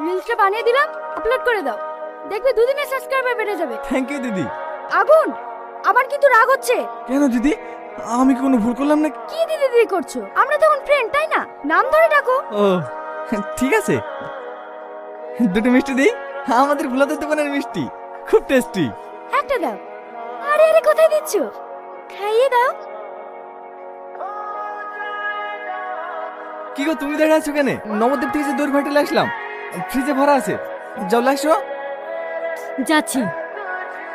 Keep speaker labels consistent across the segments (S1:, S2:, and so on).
S1: রিলসটা বানিয়ে দিলাম, আপলোড করে দাও। দেখবে দুদিনে সাবস্ক্রাইবার বেড়ে যাবে।
S2: থ্যাংক ইউ দিদি।
S1: আগুন, আমার কিন্তু রাগ হচ্ছে।
S2: কেন দিদি, আমি কি কোনো ভুল করলাম না?
S1: কি দিদি দিদি করছো? আমরা তখন ফ্রেন্ড, তাই না? নাম ধরে ডাকো।
S2: ও ঠিক আছে, দুটো মিষ্টি দিই। আমাদের ভোলাদের দোকানের মিষ্টি খুব টেস্টি।
S1: একটা দাও। আরে আরে, কোথায় দিচ্ছ? খাইয়ে দাও।
S2: কি গো, তুমি দাঁড়িয়ে আছো কেন? নবদ্বীপ থেকে যে দৌড় ভাটিলে আসলাম, ফ্রিজে ভরা আছে, যাও লাইসো।
S1: যাচ্ছি।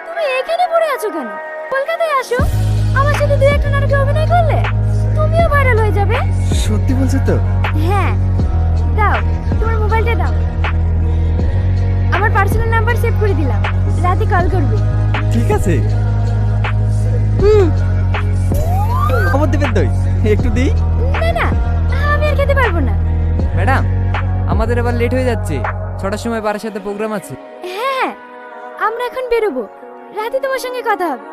S1: তুমি এখানে পড়ে আছো কেন? কলকাতায় আসো, আমার সাথে দুই একটা নাটকে অভিনয় করলে তুমিও ভাইরাল হয়ে যাবে।
S2: সত্যি বলছো তো?
S1: হ্যাঁ, দাও তোমার মোবাইলটা দাও। আমার পার্সোনাল নাম্বার সেভ করে দিলাম, রাতে কল করবে।
S2: ঠিক আছে। নবদ্বীপের দই একটু দিই।
S1: না না, আমি আর খেতে পারবো না।
S3: ম্যাডাম, আমাদের এবার লেট হয়ে যাচ্ছে, 6টার সময় বাড়ির সাথে প্রোগ্রাম আছে।
S1: হ্যাঁ হ্যাঁ, আমরা এখন বেরোবো, রাতে তোমার সঙ্গে কথা হবে।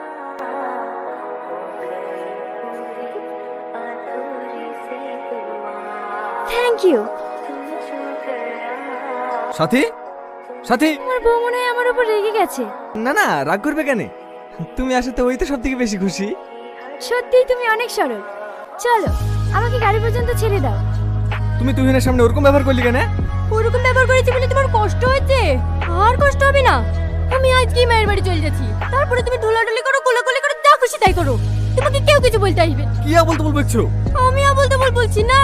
S1: Thank you.
S2: সাথী, সাথী।
S1: আমার বউ মনে হয় আমার উপর রেগে গেছে।
S2: না না, রাগ করবে কেন? তুমি আসতে ওই তো সব থেকে বেশি খুশি।
S1: সত্যিই তুমি অনেক সরল। চলো, আমাকে গাড়ি পর্যন্ত ছেড়ে দাও।
S2: তুমি তুহিনের সামনে ওরকম ব্যবহার করলি কেন?
S1: ওরকম ব্যবহার করেছি বলে তোমার কষ্ট হচ্ছে? আর কষ্ট হবে না। আমি আজকেই মায়ের বাড়ি চলে যাচ্ছি, তারপরে তুমি ঢোলাঢুলি করো, কোলাকুলি করো, যা খুশি তাই করো। তোমাকে কেউ কিছু বলতে আসবে না।
S2: কি বলতে বলছো?
S1: আমি বলতে বলছি না,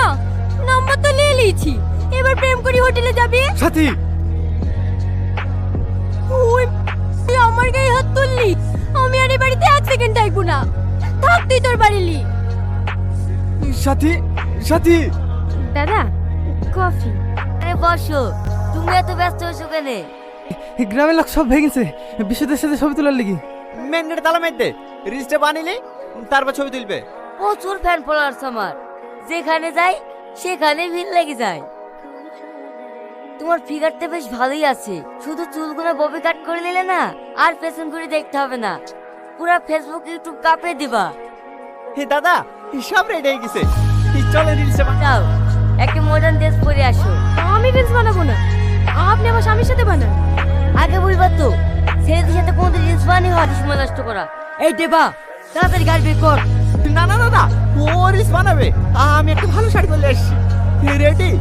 S1: নাম্বার তো নিয়ে নিয়েছি, এবার প্রেম করি হোটেলে যাবে।
S2: সাথী,
S1: ওই তুই আমার গায়ে হাত তুললি, আমি আর এই বাড়িতে 1 সেকেন্ড থাকবো না। থাক তুই তোর বাড়িলি।
S2: সাথী, সাথী।
S1: দাদা, কফি।
S4: আরে বসো, তুমি এত ব্যস্ত হয়েছো কেন?
S2: গ্রামের লোক সব ভেঙেছে বিশুদের সাথে ছবি তোলার লেগে।
S5: মেন গেটে তালা মেরে দে, রিলসটা বানিলে তারপর ছবি তুলবে।
S4: প্রচুর ফ্যান ফলোয়ার্স আমার, যেখানে যাই সেখানে ভিড় লেগে যায়। তোমার ফিগারটা বেশ ভালোই আছে, শুধু চুলগুলো ববি কাট করে নিলে না আর পেছন ঘুরে দেখতে হবে না, পুরো ফেসবুক ইউটিউব কাঁপিয়ে দিবা।
S5: হে দাদা, সব রেডি হয়ে গেছে, চলে রিলসটা বানাও।
S4: যাও, একটা মডার্ন ড্রেস পরে আসো।
S1: আমি রিলস বানাবো না, আপনি আমার স্বামীর সাথে বানান।
S4: আগে বলবা তো, ছেলেদের সাথে কোনদিন রিলস বানিয়ে হয় সময় নষ্ট করা। এই দেবা, তাড়াতাড়ি গাড়ি বের কর।
S5: না না না না, ও রিলস বানাবে। আমি একটা ভালো শাড়ি পরে এসেছি, রেডি।